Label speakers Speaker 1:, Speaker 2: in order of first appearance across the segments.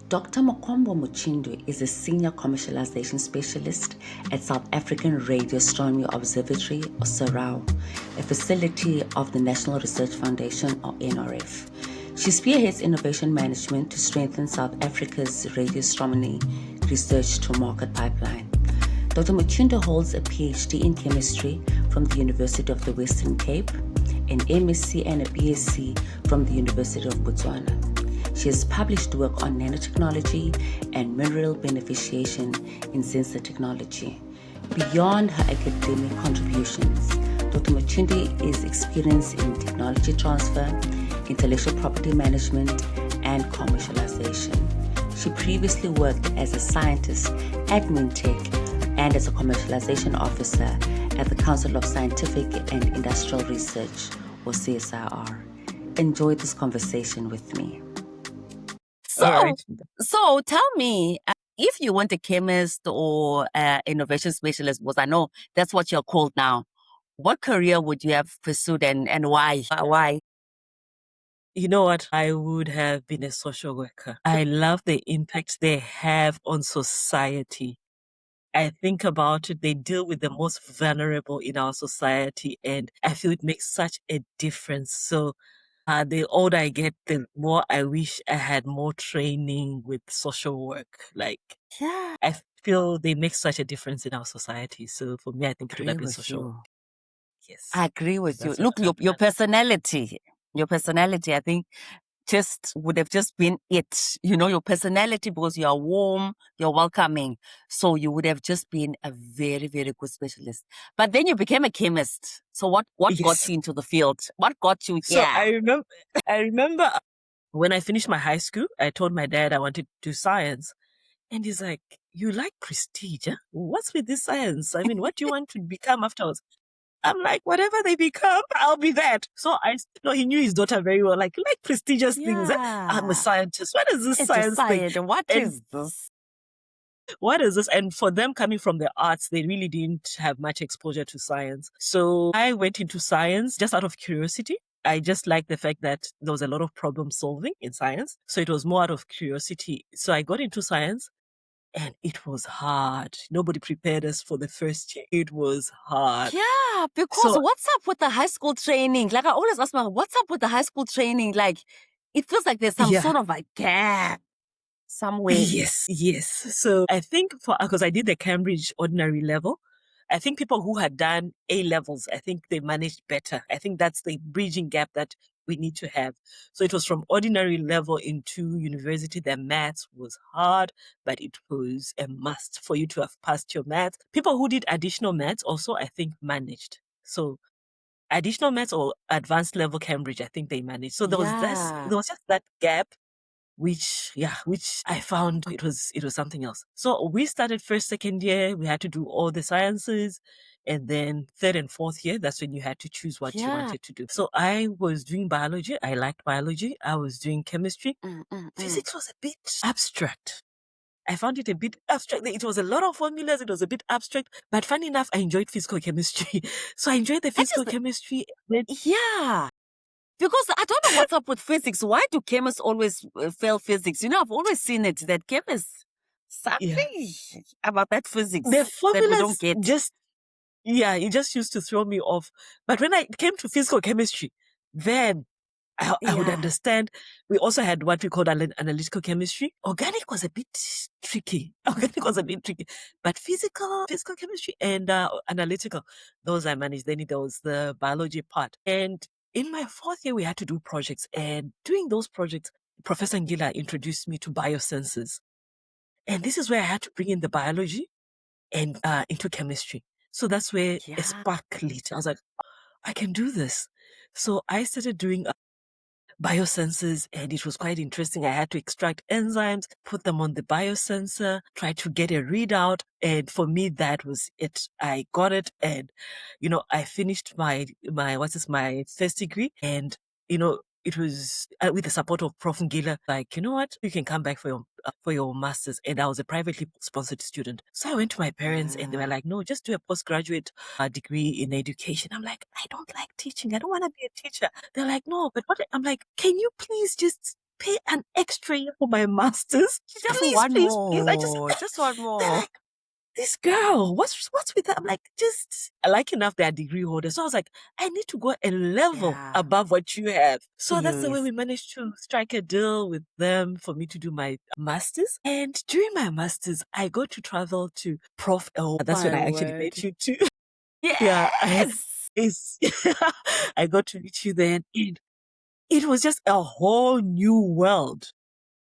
Speaker 1: Dr Munkombwe Muchindu is a Senior Commercialization Specialist at South African Radio Astronomy Observatory, or SARAO, a facility of the National Research Foundation, or NRF. She spearheads innovation management to strengthen South Africa's radio astronomy research to market pipeline. Dr. Muchindu holds a PhD in chemistry from the University of the Western Cape, an MSc and a BSc from the University of Botswana. She has published work on nanotechnology and mineral beneficiation in sensor technology. Beyond her academic contributions, Dr. Muchindu is experienced in technology transfer, intellectual property management, and commercialization. She previously worked as a scientist at Mintech and as a commercialization officer at the Council of Scientific and Industrial Research, or CSIR. Enjoy this conversation with me.
Speaker 2: So tell me, if you weren't a chemist or innovation specialist, because I know that's what you're called now, what career would you have pursued and why? Why?
Speaker 3: You know what? I would have been a social worker. I love the impact they have on society. I think about it, they deal with the most vulnerable in our society, and I feel it makes such a difference. So the older I get, the more I wish I had more training with social work. Like,
Speaker 2: Yeah,
Speaker 3: I feel they make such a difference in our society. So for me, I think it would have
Speaker 2: agree
Speaker 3: been
Speaker 2: with
Speaker 3: social
Speaker 2: you.
Speaker 3: work. Yes.
Speaker 2: I agree with you.
Speaker 3: That's
Speaker 2: Look,
Speaker 3: what
Speaker 2: your personality, I think just would have just been it. You know, your personality, because you are warm, you're welcoming. So you would have just been a very, very good specialist. But then you became a chemist. So what got
Speaker 3: Yes.
Speaker 2: you into the field? What got you
Speaker 3: So
Speaker 2: here?
Speaker 3: I remember when I finished my high school, I told my dad I wanted to do science. And he's like, you like prestige, huh? What's with this science? I mean, what do you want to become afterwards? I'm like, whatever they become, I'll be that. So he knew his daughter very well. Like prestigious things. I'm a scientist. What is this
Speaker 2: It's
Speaker 3: science
Speaker 2: a
Speaker 3: thing?
Speaker 2: science. What is this?
Speaker 3: What is this? And for them coming from the arts, they really didn't have much exposure to science. So I went into science just out of curiosity. I just liked the fact that there was a lot of problem solving in science. So it was more out of curiosity. So I got into science. And it was hard. Nobody prepared us for the first year. It was hard.
Speaker 2: Yeah, because what's up with the high school training? Like, I always ask myself, what's up with the high school training? Like, it feels like there's some sort of a gap somewhere.
Speaker 3: Yes. So I think because I did the Cambridge ordinary level, I think people who had done A levels, I think they managed better. I think that's the bridging gap that we need to have. So it was from ordinary level into university. The maths was hard, but it was a must for you to have passed your maths. People who did additional maths also, I think, managed. So additional maths or advanced level Cambridge, I think they managed. So there was just that gap, which I found it was something else. So we started first, second year, we had to do all the sciences. And then third and fourth year, that's when you had to choose what you wanted to do. So I was doing biology. I liked biology. I was doing chemistry. Physics was a bit abstract. I found it a bit abstract. It was a lot of formulas. It was a bit abstract. But funny enough, I enjoyed physical chemistry. So I enjoyed the physical chemistry.
Speaker 2: Yeah. Because I don't know what's up with physics. Why do chemists always fail physics? You know, I've always seen it that chemists, something about that physics
Speaker 3: the formulas
Speaker 2: that we don't get.
Speaker 3: It just used to throw me off. But when I came to physical chemistry, then I would understand. We also had what we called analytical chemistry. Organic was a bit tricky. But physical chemistry and analytical, those I managed. Then there was the biology part. And in my fourth year, we had to do projects. And doing those projects, Professor Ngila introduced me to biosensors. And this is where I had to bring in the biology and into chemistry. So that's where a spark lit. I was like, I can do this. So I started doing biosensors, and it was quite interesting. I had to extract enzymes, put them on the biosensor, try to get a readout. And for me, that was it. I got it. And, I finished my first degree. And, it was with the support of Prof. Ngila, like, you know what, you can come back for your master's. And I was a privately sponsored student. So I went to my parents and they were like, no, just do a postgraduate degree in education. I'm like, I don't like teaching. I don't want to be a teacher. They're like, no, but what? I'm like, can you please just pay an extra year for my master's.
Speaker 2: Just
Speaker 3: Please,
Speaker 2: one
Speaker 3: please, please.
Speaker 2: more. Just one
Speaker 3: They're
Speaker 2: more.
Speaker 3: like, this girl, what's with her? I'm like, just like enough they're degree holders. So I was like, I need to go a level
Speaker 2: Yeah.
Speaker 3: above what you have. So that's the way
Speaker 2: Yes.
Speaker 3: we managed to strike a deal with them for me to do my master's. And during my master's, I got to travel to Prof. L. That's when
Speaker 2: My
Speaker 3: I actually
Speaker 2: word.
Speaker 3: met you too.
Speaker 2: Yes.
Speaker 3: I got to meet you then. And it was just a whole new world.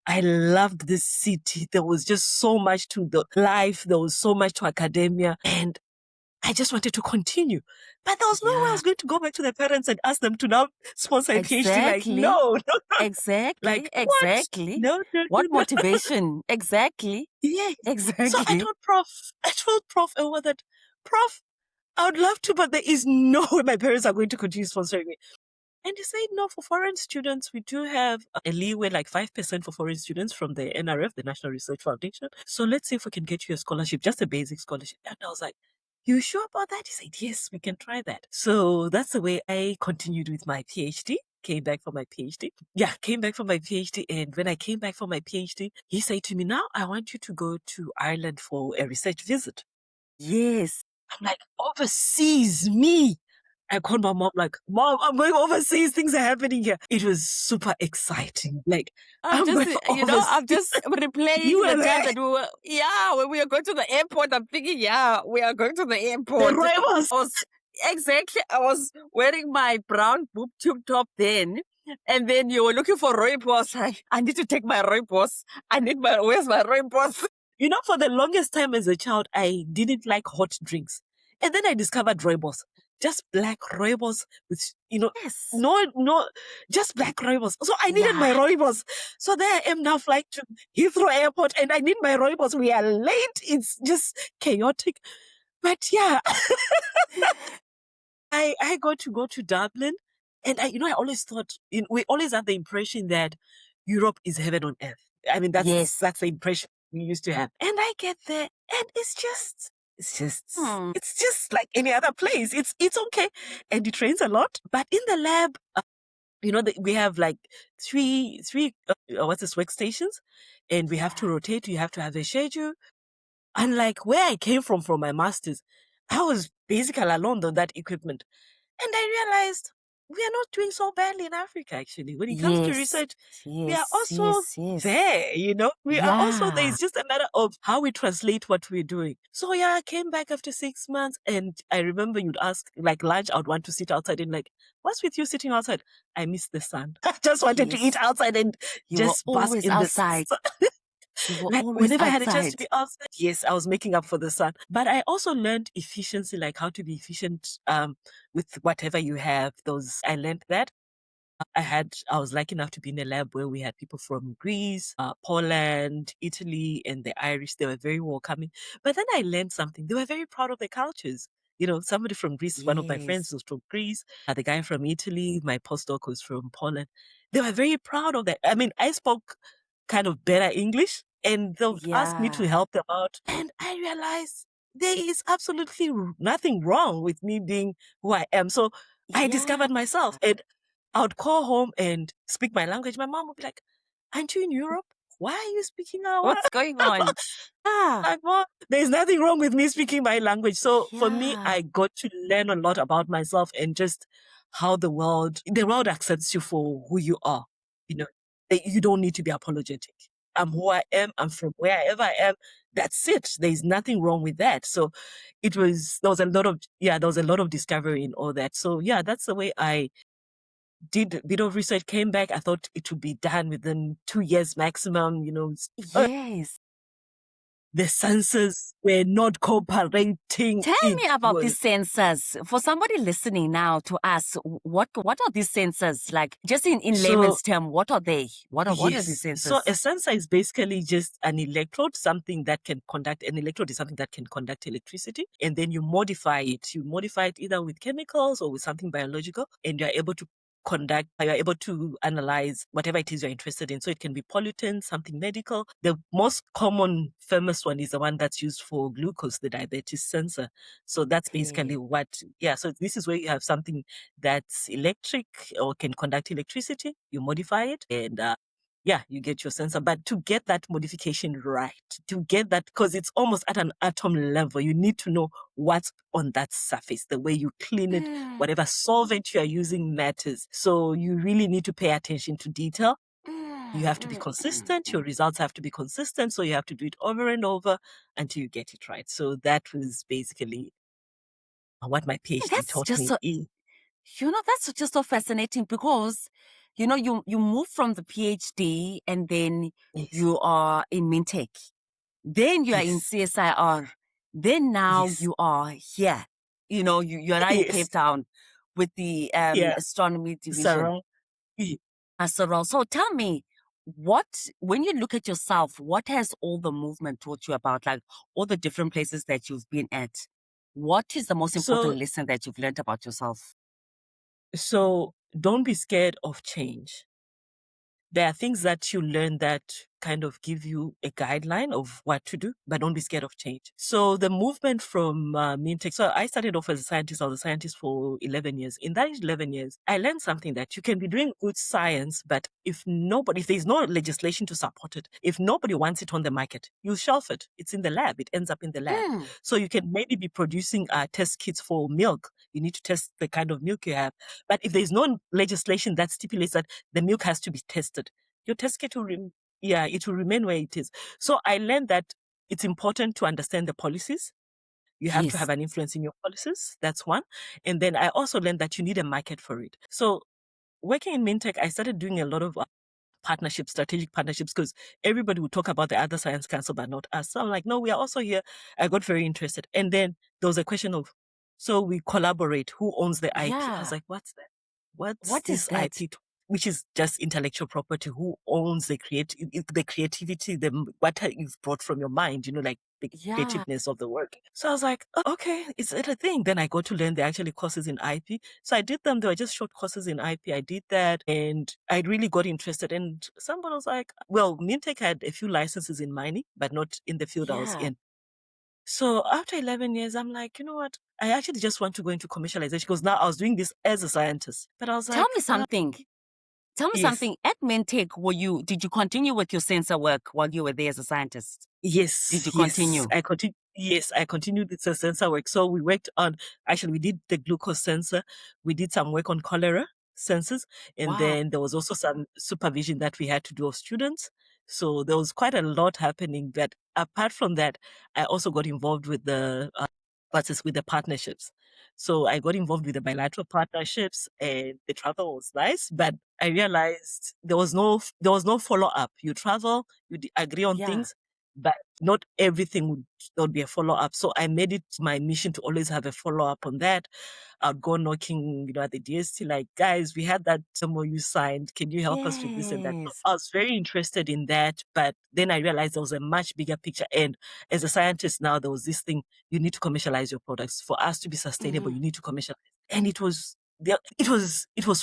Speaker 3: I loved this city. There was just so much to the life. There was so much to academia. And I just wanted to continue. But there was no way I was going to go back to the parents and ask them to now sponsor a PhD. Like, no.
Speaker 2: Exactly.
Speaker 3: Like,
Speaker 2: Exactly.
Speaker 3: what? No.
Speaker 2: What motivation? Exactly.
Speaker 3: Yes.
Speaker 2: Exactly.
Speaker 3: So I told Prof. Ewa that, Prof, I would love to, but there is no way my parents are going to continue sponsoring me. And they said, no, for foreign students, we do have a leeway, like 5% for foreign students from the NRF, the National Research Foundation. So let's see if we can get you a scholarship, just a basic scholarship. And I was like, you sure about that? He said, yes, we can try that. So that's the way I continued with my PhD. Came back for my PhD. Yeah, came back for my PhD. And when I came back for my PhD, he said to me, now I want you to go to Ireland for a research visit.
Speaker 2: Yes.
Speaker 3: I'm like, overseas, me. I called my mom like, Mom, I'm going overseas. Things are happening here. It was super exciting. Like, I'm just
Speaker 2: replaying
Speaker 3: You
Speaker 2: the
Speaker 3: were
Speaker 2: time
Speaker 3: there.
Speaker 2: that when we were going to the airport. I'm thinking, we are going to the airport. Exactly. I was wearing my brown boob tube top then. And then you were looking for rooibos. I need to take my rooibos. Where's my rooibos?
Speaker 3: You know, for the longest time as a child, I didn't like hot drinks. And then I discovered rooibos. Just black rooibos with,
Speaker 2: Yes.
Speaker 3: no, just black rooibos. So I needed my rooibos. So there I am now flying to Heathrow Airport and I need my rooibos. We are late. It's just chaotic. But yeah, I got to go to Dublin and I always thought, we always have the impression that Europe is heaven on earth. I mean, that's the impression we used to have. And I get there and it's just like any other place. It's okay. And it rains a lot. But in the lab, we have like three workstations, and we have to rotate. You have to have a schedule. Unlike where I came from my master's, I was basically alone on that equipment. And I realized we are not doing so badly in Africa, actually. When it comes to research, we are also there, We are also there. It's just a matter of how we translate what we're doing. So yeah, I came back after 6 months and I remember you'd ask, like lunch, I would want to sit outside and like, what's with you sitting outside? I miss the sun. I just wanted to eat outside and just bask in the sun. Like whenever I had a chance to be outside, yes, I was making up for the sun. But I also learned efficiency, like how to be efficient with whatever you have. I learned that. I was lucky enough to be in a lab where we had people from Greece, Poland, Italy, and the Irish. They were very welcoming. But then I learned something. They were very proud of their cultures. Somebody from Greece, one of my friends was from Greece. The guy from Italy, my postdoc was from Poland. They were very proud of that. I mean, I spoke kind of better English and they'll ask me to help them out. And I realized there is absolutely nothing wrong with me being who I am. So I discovered myself and I would call home and speak my language. My mom would be like, aren't you in Europe? Why are you speaking our
Speaker 2: What's going on?
Speaker 3: Like, well, there's nothing wrong with me speaking my language. So for me, I got to learn a lot about myself and just how the world accepts you for who you are. You don't need to be apologetic. I'm who I am. I'm from wherever I am. That's it. There's nothing wrong with that. So there was a lot of discovery in all that. So yeah, that's the way I did a bit of research, came back. I thought it would be done within 2 years maximum,
Speaker 2: Yes.
Speaker 3: The sensors were not cooperating.
Speaker 2: Tell me about these sensors. For somebody listening now to us, what are these sensors? Like, just in layman's term, what are they? What are these sensors?
Speaker 3: So a sensor is basically just an electrode, something that can conduct, an electrode is something that can conduct electricity, and then you modify it. You modify it either with chemicals or with something biological, and you're able to analyze whatever it is you're interested in. So it can be pollutants, something medical. The most common famous one is the one that's used for glucose, the diabetes sensor. So that's basically so this is where you have something that's electric or can conduct electricity. You modify it and you get your sensor. But to get that modification right, to get that, because it's almost at an atom level, you need to know what's on that surface, the way you clean it, whatever solvent you are using matters. So you really need to pay attention to detail. You have to be consistent. Your results have to be consistent. So you have to do it over and over until you get it right. So that was basically what my PhD
Speaker 2: That's
Speaker 3: taught
Speaker 2: just
Speaker 3: me.
Speaker 2: so, that's just so fascinating because, you move from the PhD and then
Speaker 3: Yes.
Speaker 2: you are in MinTech. Then you are in
Speaker 3: Yes.
Speaker 2: CSIR. Then now
Speaker 3: Yes.
Speaker 2: you are here. You are now in
Speaker 3: Yes.
Speaker 2: Cape Town with the
Speaker 3: Yeah.
Speaker 2: astronomy division.
Speaker 3: SARAO.
Speaker 2: SARAO. So tell me, when you look at yourself, what has all the movement taught you about, like all the different places that you've been at? What is the most important lesson that you've learned about yourself?
Speaker 3: So don't be scared of change. There are things that you learn that kind of give you a guideline of what to do, but don't be scared of change. So the movement from MinTech, so I started off as a scientist. I was a scientist for 11 years. In that 11 years, I learned something that you can be doing good science, but if there's no legislation to support it, if nobody wants it on the market, you shelf it. It's in the lab. It ends up in the lab. So you can maybe be producing test kits for milk. You need to test the kind of milk you have. But if there's no legislation that stipulates that the milk has to be tested, your test kit will it will remain where it is. So I learned that it's important to understand the policies. You have to have an influence in your policies. That's one. And then I also learned that you need a market for it. So working in MinTech, I started doing a lot of partnerships, strategic partnerships, because everybody would talk about the other science council, but not us. So I'm like, no, we are also here. I got very interested. And then there was a question of, so we collaborate. Who owns the IP? I was like, what's that? What's this IP? Which is just intellectual property. Who owns the creativity, what you've brought from your mind, like the creativeness of the work. So I was like, oh, okay, is it a thing? Then I got to learn there are actually courses in IP. So I did them. They were just short courses in IP. I did that and I really got interested. And someone was like, well, MinTech had a few licenses in mining, but not in the field I was in. So after 11 years, I'm like, you know what? I actually just want to go into commercialization because now I was doing this as a scientist. But I was like,
Speaker 2: tell me something. At MinTech, did you continue with your sensor work while you were there as a scientist?
Speaker 3: Yes.
Speaker 2: Did you continue?
Speaker 3: I continued with the sensor work. So we worked on, we did the glucose sensor. We did some work on cholera sensors. And then there was also some supervision that we had to do of students. So there was quite a lot happening. But apart from that, I also got involved with the partnerships. So I got involved with the bilateral partnerships and the travel was nice, but I realized there was no follow-up. You travel, you agree on things, but not everything would be a follow-up. So I made it my mission to always have a follow-up on that. I'd go knocking, at the DST, like, guys, we had that MOU signed. Can you help us with this and that? So I was very interested in that, but then I realized there was a much bigger picture. And as a scientist now, there was this thing, you need to commercialize your products. For us to be sustainable, you need to commercialize. And it was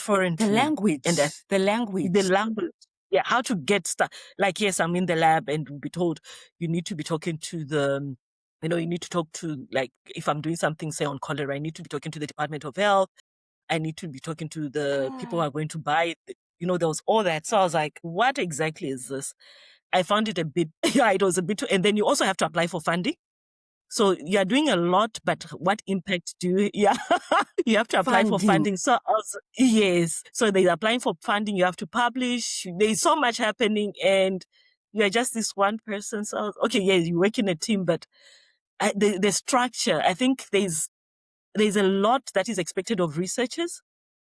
Speaker 3: foreign to me. And
Speaker 2: the language.
Speaker 3: Yeah, how to get stuff. Like, yes, I'm in the lab and we'll be told you need to be talking to you need to talk to, like, if I'm doing something, say, on cholera, I need to be talking to the Department of Health. I need to be talking to the people who are going to buy it. There was all that. So I was like, what exactly is this? I found it a bit, it was a bit, and then you also have to apply for funding. So you're doing a lot, but what impact do you, you have to apply for funding. So yes. So they're applying for funding. You have to publish. There's so much happening and you're just this one person. So, okay, yeah, you work in a team, but the structure, I think there's a lot that is expected of researchers,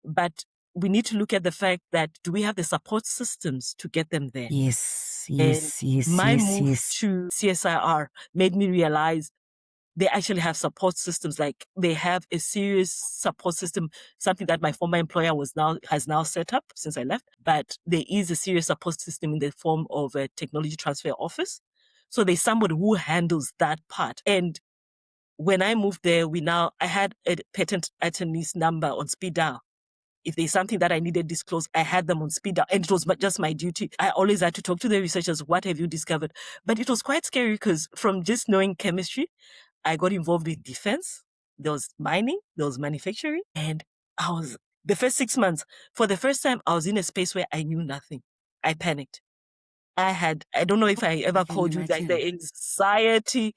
Speaker 3: but we need to look at the fact that do we have the support systems to get them there?
Speaker 2: Yes.
Speaker 3: My move to CSIR made me realize they actually have support systems. Like they have a serious support system, something that my former employer has now set up since I left. But there is a serious support system in the form of a technology transfer office. So there's somebody who handles that part. And when I moved there, I had a patent attorney's number on speed dial. If there's something that I needed disclosed, I had them on speed dial. And it was just my duty. I always had to talk to the researchers. What have you discovered? But it was quite scary because from just knowing chemistry, I got involved in defense. There was mining, there was manufacturing. And the first 6 months, for the first time, I was in a space where I knew nothing. I panicked. I don't know if I ever
Speaker 2: I can
Speaker 3: called you, like
Speaker 2: imagine.
Speaker 3: the anxiety.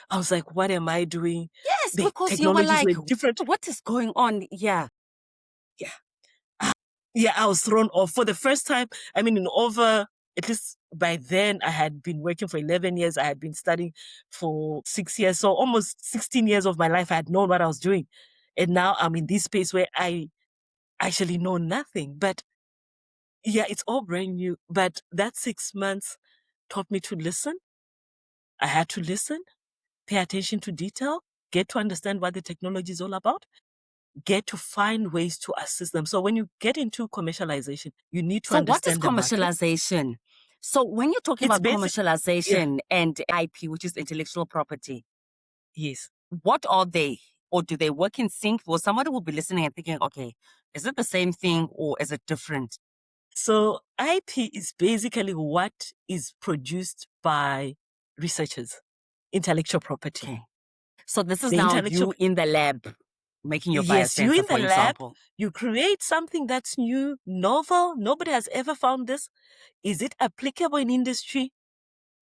Speaker 3: I was like, what am I doing?
Speaker 2: Yes,
Speaker 3: The
Speaker 2: because you were
Speaker 3: technologies
Speaker 2: like,
Speaker 3: were different.
Speaker 2: what is going on? Yeah.
Speaker 3: Yeah. Yeah, I was thrown off for the first time. I mean, at least by then, I had been working for 11 years. I had been studying for 6 years. So almost 16 years of my life, I had known what I was doing. And now I'm in this space where I actually know nothing. But yeah, it's all brand new. But that 6 months taught me to listen. I had to listen, pay attention to detail, get to understand what the technology is all about, get to find ways to assist them. So when you get into commercialization, you need to
Speaker 2: So what is
Speaker 3: understand the market.
Speaker 2: commercialization? So when you're talking
Speaker 3: It's
Speaker 2: about
Speaker 3: basic. Yeah.
Speaker 2: commercialization and IP, which is intellectual property,
Speaker 3: Yes.
Speaker 2: what are they? Or do they work in sync? Well, somebody will be listening and thinking, okay, is it the same thing or is it different?
Speaker 3: So IP is basically what is produced by researchers, intellectual property.
Speaker 2: Okay. So this is
Speaker 3: The
Speaker 2: now
Speaker 3: intellectual,
Speaker 2: you in the lab making your
Speaker 3: yes, you
Speaker 2: biosensor,
Speaker 3: in
Speaker 2: for
Speaker 3: the lab,
Speaker 2: example.
Speaker 3: you create something that's new, novel. Nobody has ever found this. Is it applicable in industry?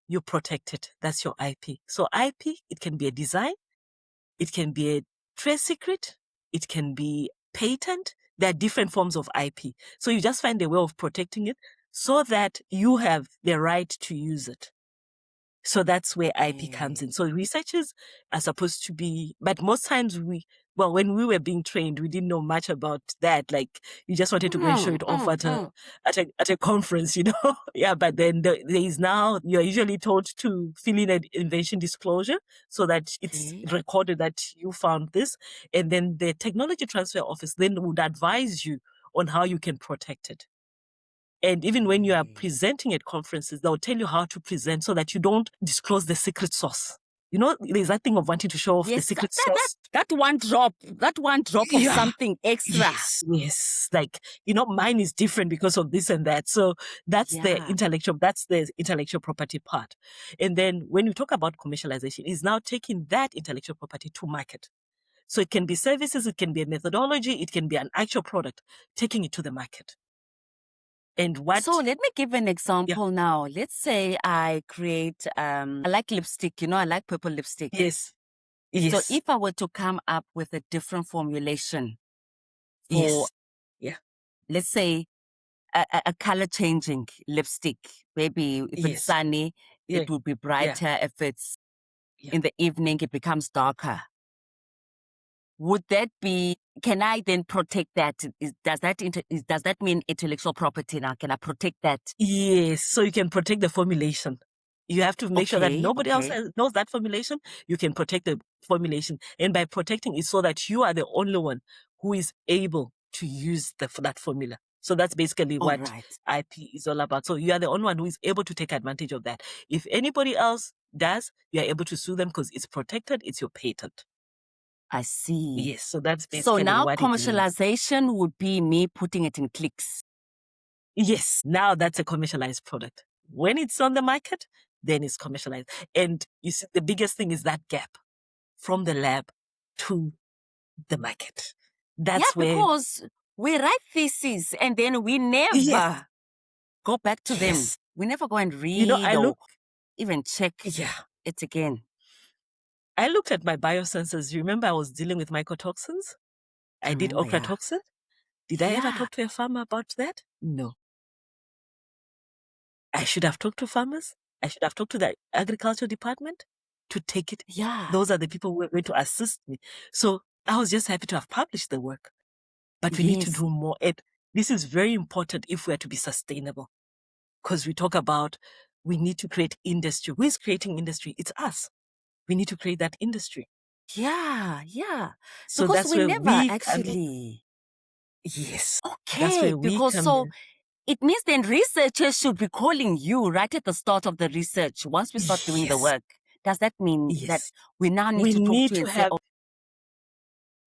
Speaker 3: You protect it. That's your IP. So IP, it can be a design, it can be a trade secret, it can be patent. There are different forms of IP. So you just find a way of protecting it so that you have the right to use it. So that's where IP comes in. So researchers are supposed to be, but most times when we were being trained, we didn't know much about that. Like you just wanted to go and show it off at a conference, you know? Yeah, but then there is now, you're usually told to fill in an invention disclosure so that it's recorded that you found this. And then the technology transfer office then would advise you on how you can protect it. And even when you are presenting at conferences, they'll tell you how to present so that you don't disclose the secret sauce. You know, there's that thing of wanting to show off the secret sauce.
Speaker 2: That one drop of something extra.
Speaker 3: Yes. Like, you know, mine is different because of this and that. So that's the intellectual property part. And then when you talk about commercialization, it's now taking that intellectual property to market. So it can be services, it can be a methodology, it can be an actual product, taking it to the market. And
Speaker 2: so let me give an example now. Let's say I create, I like lipstick, you know, I like purple lipstick.
Speaker 3: Yes.
Speaker 2: So if I were to come up with a different formulation for, let's say, a color changing lipstick, maybe if it's sunny, it would be brighter. If it's in the evening, it becomes darker. Would that be, can I then protect that? Does that mean intellectual property now? Can I protect that?
Speaker 3: Yes, so you can protect the formulation. You have to make sure that nobody else knows that formulation. You can protect the formulation. And by protecting it so that you are the only one who is able to use that formula. So that's basically what IP is all about. So you are the only one who is able to take advantage of that. If anybody else does, you are able to sue them because it's protected, it's your patent.
Speaker 2: I see.
Speaker 3: Yes, so that's basically
Speaker 2: so now
Speaker 3: what
Speaker 2: commercialization would be me putting it in clicks.
Speaker 3: Yes, now that's a commercialized product. When it's on the market, then it's commercialized. And you see, the biggest thing is that gap from the lab to the market. That's where,
Speaker 2: because we write theses and then we never go back to them. We never go and read or even check it again.
Speaker 3: I looked at my biosensors. Remember, I was dealing with mycotoxins. I did ochratoxin. Did I ever talk to a farmer about that? No. I should have talked to farmers. I should have talked to the agriculture department to take it. Those are the people who are going to assist me. So I was just happy to have published the work. But we need to do more. This is very important if we are to be sustainable. Because we talk about we need to create industry. Who is creating industry? It's us. We need to create that industry.
Speaker 2: Yeah.
Speaker 3: So
Speaker 2: because
Speaker 3: that's
Speaker 2: we
Speaker 3: where
Speaker 2: never actually.
Speaker 3: Yes.
Speaker 2: Okay.
Speaker 3: That's where
Speaker 2: because it means then researchers should be calling you right at the start of the research once we start doing the work. Does that mean that we now need to talk to you and say,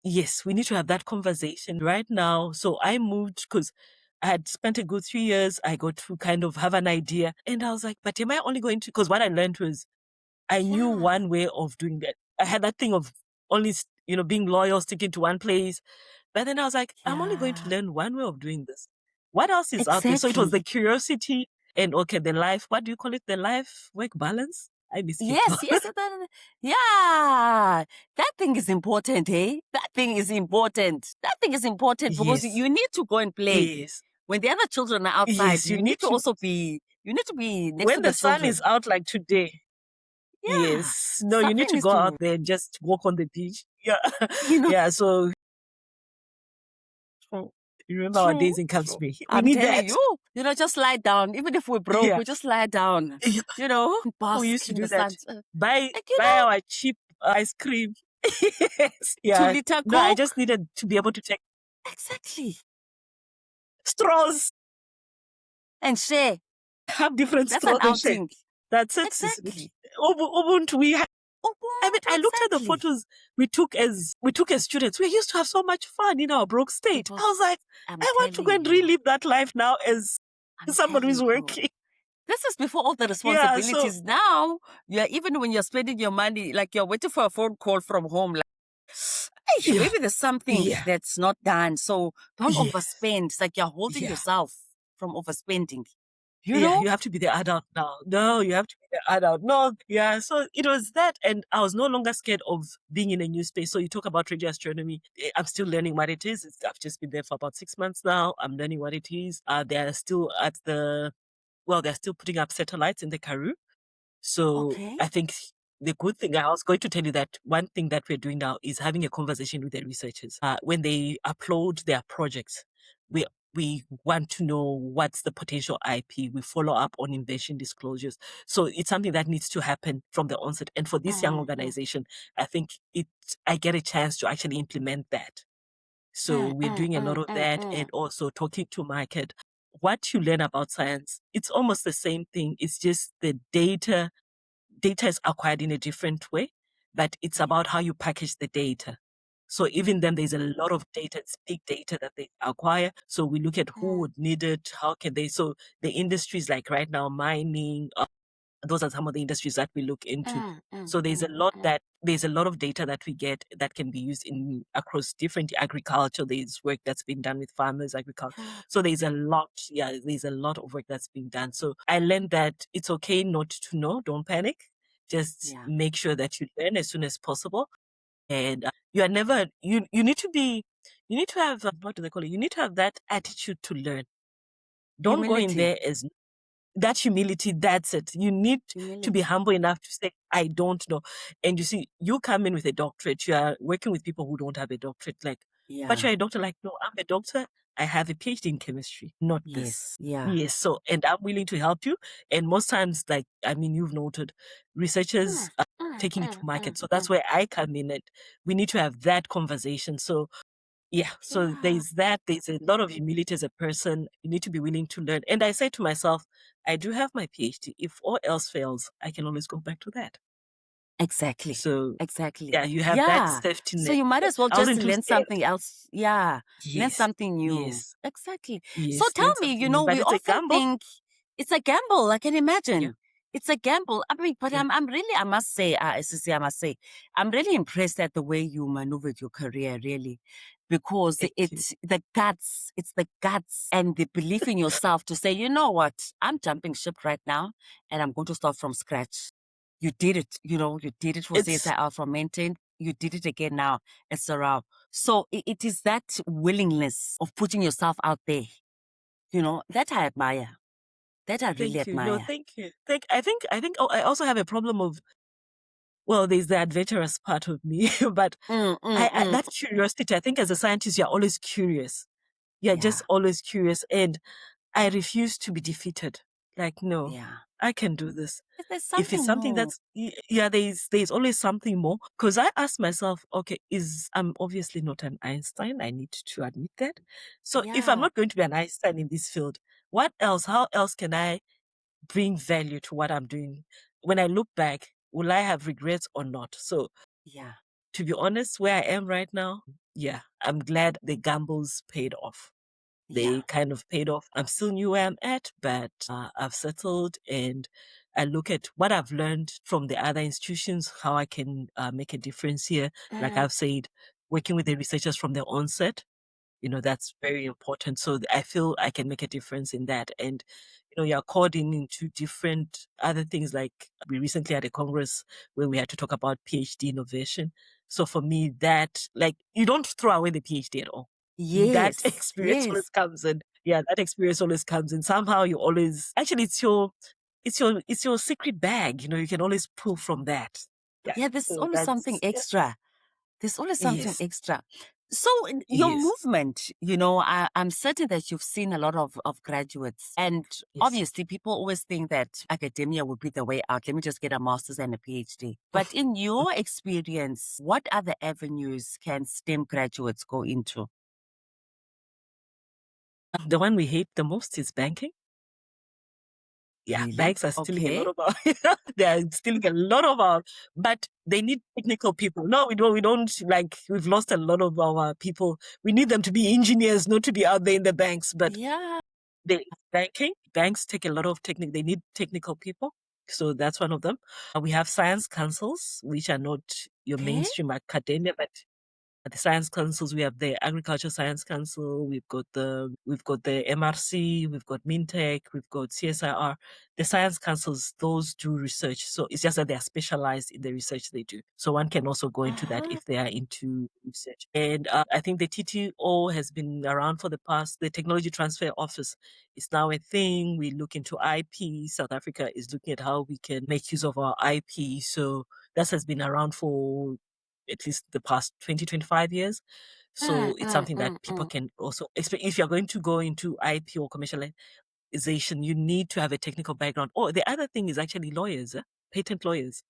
Speaker 3: yes, we need to have that conversation right now. So I moved because I had spent a good 3 years. I got to kind of have an idea. And I was like, but am I only going to, because what I learned was I knew one way of doing that. I had that thing of only, being loyal, sticking to one place. But then I was like, I'm only going to learn one way of doing this. What else is out there? So it was the curiosity And okay, the life, what do you call it? The life work balance? I miss it.
Speaker 2: Yes, yes. Yeah. That thing is important, eh? That thing is important. That thing is important because
Speaker 3: Yes.
Speaker 2: you need to go and play.
Speaker 3: Yes.
Speaker 2: When the other children are outside,
Speaker 3: Yes,
Speaker 2: you need to also be, you need to be next to
Speaker 3: when the
Speaker 2: the
Speaker 3: sun
Speaker 2: children.
Speaker 3: is out like today.
Speaker 2: Yeah.
Speaker 3: Yes. No, you need
Speaker 2: Something
Speaker 3: to
Speaker 2: needs
Speaker 3: go
Speaker 2: to,
Speaker 3: out there and just walk on the beach. Yeah.
Speaker 2: you know,
Speaker 3: Yeah. So
Speaker 2: true,
Speaker 3: you remember our days in Camp
Speaker 2: true.
Speaker 3: Bay. We
Speaker 2: I'm
Speaker 3: need
Speaker 2: telling
Speaker 3: that.
Speaker 2: you know, just lie down. Even if we're broke,
Speaker 3: Yeah.
Speaker 2: we just lie down,
Speaker 3: Yeah.
Speaker 2: you know,
Speaker 3: We
Speaker 2: bask
Speaker 3: used to
Speaker 2: in
Speaker 3: do
Speaker 2: the
Speaker 3: that.
Speaker 2: sun.
Speaker 3: Buy
Speaker 2: Like, you
Speaker 3: buy
Speaker 2: know,
Speaker 3: our cheap ice cream. Yes. Yeah.
Speaker 2: 2-liter
Speaker 3: No, I
Speaker 2: Coke.
Speaker 3: just needed to be able to take
Speaker 2: Exactly.
Speaker 3: straws.
Speaker 2: And share.
Speaker 3: Have different
Speaker 2: That's an
Speaker 3: straws and share.
Speaker 2: outing.
Speaker 3: That's it.
Speaker 2: Exactly.
Speaker 3: Ubuntu, I mean, I looked at the
Speaker 2: Exactly.
Speaker 3: photos we took as students. We used to have so much fun in our broke state. I was like,
Speaker 2: I'm
Speaker 3: I want to go
Speaker 2: telling
Speaker 3: and
Speaker 2: you.
Speaker 3: relive that life now as
Speaker 2: I'm
Speaker 3: somebody who's
Speaker 2: telling you.
Speaker 3: working.
Speaker 2: This is before all the
Speaker 3: Yeah,
Speaker 2: responsibilities. Now, even when you're spending your money, like you're waiting for a phone call from home, like, "Hey,
Speaker 3: Yeah.
Speaker 2: maybe there's something
Speaker 3: Yeah.
Speaker 2: that's not done. So don't
Speaker 3: Yeah.
Speaker 2: overspend. It's like you're holding
Speaker 3: Yeah.
Speaker 2: yourself from overspending. You
Speaker 3: Yeah,
Speaker 2: know?
Speaker 3: you have to be the adult now. No, you have to be the adult. No, yeah. So it was that, and I was no longer scared of being in a new space. So you talk about radio astronomy. I'm still learning what it is. I've just been there for about 6 months now. I'm learning what it is. They're still they're still putting up satellites in the Karoo. So
Speaker 2: Okay.
Speaker 3: I think the good thing, I was going to tell you that one thing that we're doing now is having a conversation with the researchers. When they upload their projects, we want to know what's the potential IP. We follow up on invention disclosures. So it's something that needs to happen from the onset. And for this young organization, I think I get a chance to actually implement that. So we're doing a lot of that and also talking to market. What you learn about science, it's almost the same thing. It's just the data is acquired in a different way, but it's about how you package the data. So even then, there's a lot of data, it's big data that they acquire. So we look at who would need it, how can they. So the industries like right now, mining, those are some of the industries that we look into. So there's a lot of data that we get that can be used across different agriculture. There's work that's been done with farmers, agriculture. So there's a lot of work that's being done. So I learned that it's okay not to know, don't panic. Just make sure that you learn as soon as possible. And you are never, you need to have, what do they call it? You need to have that attitude to learn. Don't go in
Speaker 2: Humility.
Speaker 3: there as that humility, that's it. You need to be humble enough to say, I don't know. And you see, you come in with a doctorate, you are working with people who don't have a doctorate, but you're a doctor, like, no, I'm a doctor. I have a PhD in chemistry, not this. Yes. So, and I'm willing to help you. And most times, you've noted, researchers are taking it to market. So that's where I come in, and we need to have that conversation. So yeah, so there's that. There's a lot of humility as a person. You need to be willing to learn. And I say to myself, I do have my PhD. If all else fails, I can always go back to that.
Speaker 2: Exactly.
Speaker 3: So
Speaker 2: Exactly.
Speaker 3: yeah, you have that safety net.
Speaker 2: So you might as well
Speaker 3: I wasn't
Speaker 2: just
Speaker 3: too
Speaker 2: learn
Speaker 3: scared.
Speaker 2: something else. Yeah. Learn
Speaker 3: Yes.
Speaker 2: something new.
Speaker 3: Yes.
Speaker 2: Exactly.
Speaker 3: Yes.
Speaker 2: So tell
Speaker 3: Learn
Speaker 2: me,
Speaker 3: something new. But
Speaker 2: we
Speaker 3: it's a
Speaker 2: often
Speaker 3: gamble.
Speaker 2: think it's a gamble. I can imagine.
Speaker 3: Yeah.
Speaker 2: It's a gamble. I mean, but
Speaker 3: Yeah.
Speaker 2: I'm really, I must say, I'm really impressed at the way you maneuvered your career, really, because
Speaker 3: Thank you.
Speaker 2: it's the guts and the belief in yourself to say, you know what, I'm jumping ship right now and I'm going to start from scratch. You did it, you did it for
Speaker 3: It's
Speaker 2: CSIR, from Maintain. You did it again now at SARAO. So it is that willingness of putting yourself out there, that I admire. That I really
Speaker 3: thank you.
Speaker 2: admire.
Speaker 3: No, thank you. I think I also have a problem of, well, there's the adventurous part of me, but that curiosity, I think as a scientist, you're always curious. You're just always curious. And I refuse to be defeated. Like, no, I can do this. If it's something
Speaker 2: more.
Speaker 3: that's, there's always something more. Because I ask myself, okay, I'm obviously not an Einstein. I need to admit that. So if I'm not going to be an Einstein in this field, what else? How else can I bring value to what I'm doing? When I look back, will I have regrets or not? So to be honest, where I am right now, I'm glad the gambles paid off. They kind of paid off. I'm still new where I'm at, but I've settled, and I look at what I've learned from the other institutions, how I can make a difference here. Like I've said, working with the researchers from the onset, That's very important. So I feel I can make a difference in that. And, you're called into different other things. Like we recently had a congress where we had to talk about PhD innovation. So for me, that, like, you don't throw away the PhD at all. That
Speaker 2: Yes,
Speaker 3: experience always
Speaker 2: yes.
Speaker 3: comes in. Yeah, that experience always comes in. Somehow you always, actually, it's your secret bag. You can always pull from that.
Speaker 2: Yeah, there's
Speaker 3: So
Speaker 2: always something
Speaker 3: that's, yeah.
Speaker 2: extra. There's always something
Speaker 3: Yes,
Speaker 2: extra. So your
Speaker 3: yes,
Speaker 2: movement, I'm certain that you've seen a lot of graduates. And
Speaker 3: yes.
Speaker 2: obviously people always think that academia would be the way out. Let me just get a master's and a PhD. But in your experience, what other avenues can STEM graduates go into?
Speaker 3: The one we hate the most is banking. Yeah,
Speaker 2: Really?
Speaker 3: banks are stealing a
Speaker 2: Okay.
Speaker 3: lot of our, they are stealing a lot of our, but they need technical people. No, we don't, like, we've lost a lot of our people. We need them to be engineers, not to be out there in the banks, but
Speaker 2: Yeah.
Speaker 3: banks take a lot of they need technical people. So that's one of them. We have science councils, which are not your
Speaker 2: Okay.
Speaker 3: mainstream academia, but at the science councils, we have the Agriculture Science Council, we've got the MRC, we've got Mintech, we've got CSIR. The science councils, those do research. So it's just that they're specialized in the research they do. So one can also go into that if they are into research. And I think the TTO has been around for the past. The Technology Transfer Office is now a thing. We look into IP. South Africa is looking at how we can make use of our IP. So that has been around for at least the past 20, 25 years. So it's something that people can also, if you're going to go into IP or commercialization, you need to have a technical background. Oh, the other thing is actually lawyers, patent lawyers.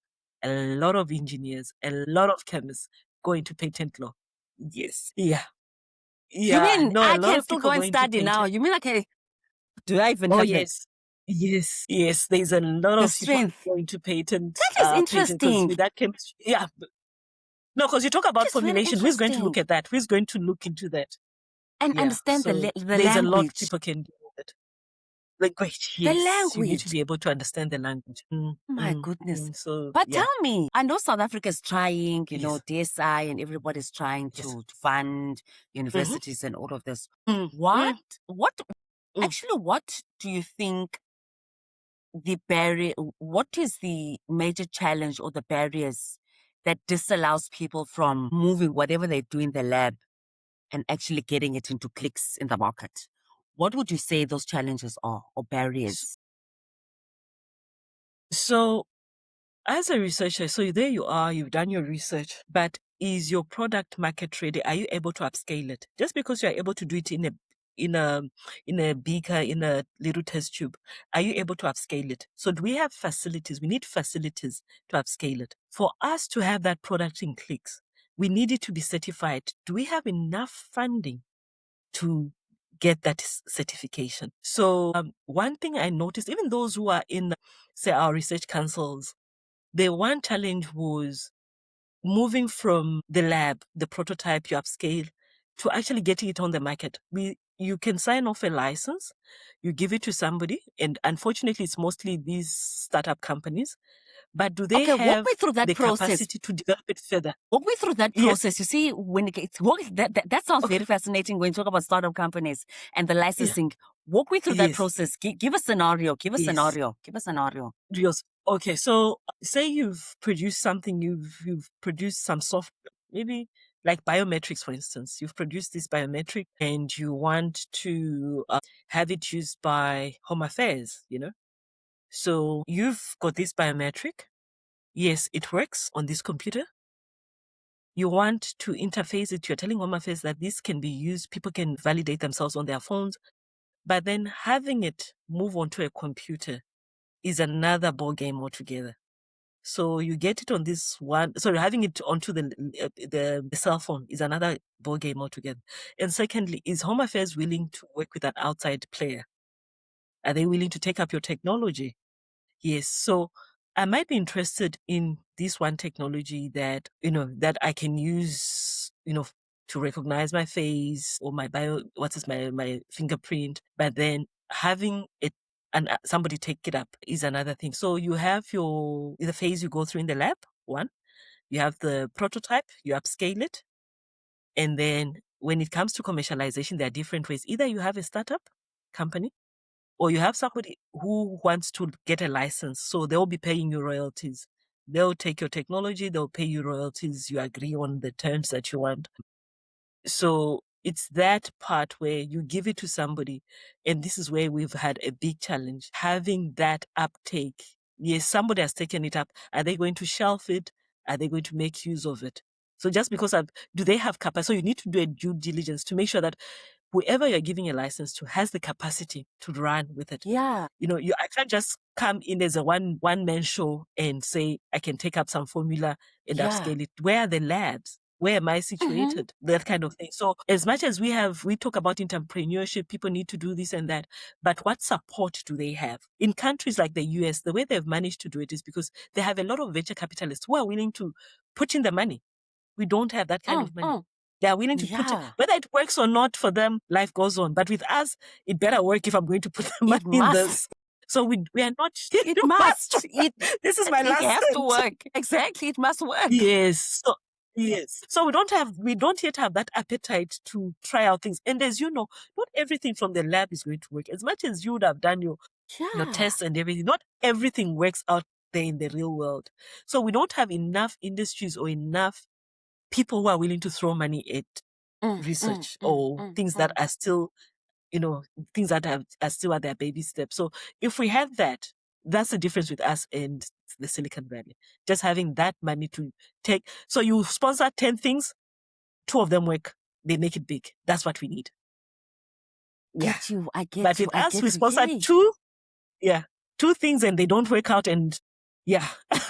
Speaker 3: A lot of engineers, a lot of chemists go into patent law. Yes. Yeah.
Speaker 2: You
Speaker 3: Yeah.
Speaker 2: mean
Speaker 3: No, a
Speaker 2: I
Speaker 3: lot
Speaker 2: can
Speaker 3: of
Speaker 2: still
Speaker 3: people
Speaker 2: go
Speaker 3: go
Speaker 2: and
Speaker 3: into
Speaker 2: study now?
Speaker 3: patent.
Speaker 2: You mean do I even
Speaker 3: Oh,
Speaker 2: have
Speaker 3: yes. Yes. Yes. There's a lot
Speaker 2: the
Speaker 3: of people
Speaker 2: strength?
Speaker 3: going to patent,
Speaker 2: That is
Speaker 3: because
Speaker 2: interesting.
Speaker 3: with that chemistry, yeah. No, because you talk
Speaker 2: That
Speaker 3: about
Speaker 2: is very
Speaker 3: formulation. Who's going to look
Speaker 2: interesting.
Speaker 3: at that? Who's going to look into that?
Speaker 2: And
Speaker 3: Yeah.
Speaker 2: understand
Speaker 3: So
Speaker 2: the
Speaker 3: there's a lot
Speaker 2: language.
Speaker 3: people can do with it. Language,
Speaker 2: The
Speaker 3: yes. You need to
Speaker 2: language.
Speaker 3: be able to understand the language.
Speaker 2: My goodness.
Speaker 3: So
Speaker 2: But
Speaker 3: yeah.
Speaker 2: tell me, I know South Africa is trying,
Speaker 3: Yes.
Speaker 2: DSI and everybody's trying
Speaker 3: Yes.
Speaker 2: to fund
Speaker 3: Mm-hmm.
Speaker 2: universities and all of this.
Speaker 3: Mm.
Speaker 2: Actually, what do you think the barrier, what is the major challenge or the barriers that disallows people from moving whatever they do in the lab and actually getting it into clicks in the market? What would you say those challenges are or barriers?
Speaker 3: So as a researcher, so there you are, you've done your research, but is your product market ready? Are you able to upscale it? Just because you're able to do it in a beaker, in a little test tube, are you able to upscale it? So do we have facilities? We need facilities to upscale it. For us to have that product in clicks, we need it to be certified. Do we have enough funding to get that certification? So one thing I noticed, even those who are in, say, our research councils, the one challenge was moving from the lab, the prototype you upscale, to actually getting it on the market. You can sign off a license, you give it to somebody, and unfortunately, it's mostly these startup companies. But do they
Speaker 2: Okay, walk me
Speaker 3: have
Speaker 2: through that
Speaker 3: the
Speaker 2: process.
Speaker 3: capacity to develop it further?
Speaker 2: Walk me through that
Speaker 3: Yes.
Speaker 2: process. You see, when it gets, that sounds very fascinating when you talk about startup companies and the licensing. Walk me through that
Speaker 3: Yes.
Speaker 2: process. Give a scenario. Give a
Speaker 3: Yes.
Speaker 2: scenario. Give a scenario.
Speaker 3: Yes. Okay, so say you've produced something, you've produced some software, maybe like biometrics, for instance. You've produced this biometric and you want to have it used by Home Affairs, So you've got this biometric. Yes, it works on this computer. You want to interface it. You're telling Home Affairs that this can be used. People can validate themselves on their phones. But then having it move onto a computer is another ballgame altogether. So you get it on this one. Sorry, having it onto the cell phone is another ballgame altogether. And secondly, is Home Affairs willing to work with an outside player? Are they willing to take up your technology? Yes. So I might be interested in this one technology that, that I can use, to recognize my face or my my fingerprint, but then having it and somebody take it up is another thing. So you have the phase you go through in the lab, one, you have the prototype, you upscale it, and then when it comes to commercialization, there are different ways. Either you have a startup company or you have somebody who wants to get a license. So they'll be paying you royalties. They'll take your technology, they'll pay you royalties. You agree on the terms that you want. So it's that part where you give it to somebody. And this is where we've had a big challenge, having that uptake. Yes, somebody has taken it up. Are they going to shelf it? Are they going to make use of it? So just because do they have capacity? So you need to do a due diligence to make sure that whoever you're giving a license to has the capacity to run with it.
Speaker 2: Yeah.
Speaker 3: I can't just come in as a one-man show and say, I can take up some formula and upscale it. Where are the labs? Where am I situated? That kind of thing. So as much as we talk about entrepreneurship, people need to do this and that, but what support do they have? In countries like the US, the way they've managed to do it is because they have a lot of venture capitalists who are willing to put in the money. We don't have that kind of money. They are willing to put it, whether it works or not for them, life goes on. But with us, it better work if I'm going to put the money in this. So we are not.
Speaker 2: It must.
Speaker 3: This is my last.
Speaker 2: It has to work. Exactly, it must work.
Speaker 3: Yes. So we don't yet have that appetite to try out things. And as you know, not everything from the lab is going to work. As much as you would have done your tests and everything, not everything works out there in the real world. So we don't have enough industries or enough people who are willing to throw money at research or things that are still, things that are still at their baby steps. So if we have that, that's the difference with us and the Silicon Valley. Just having that money to take. So you sponsor 10 things, 2 of them work, they make it big. That's what we need.
Speaker 2: Get you. I get
Speaker 3: but
Speaker 2: you.
Speaker 3: But with us, we sponsor 2 things and they don't work out and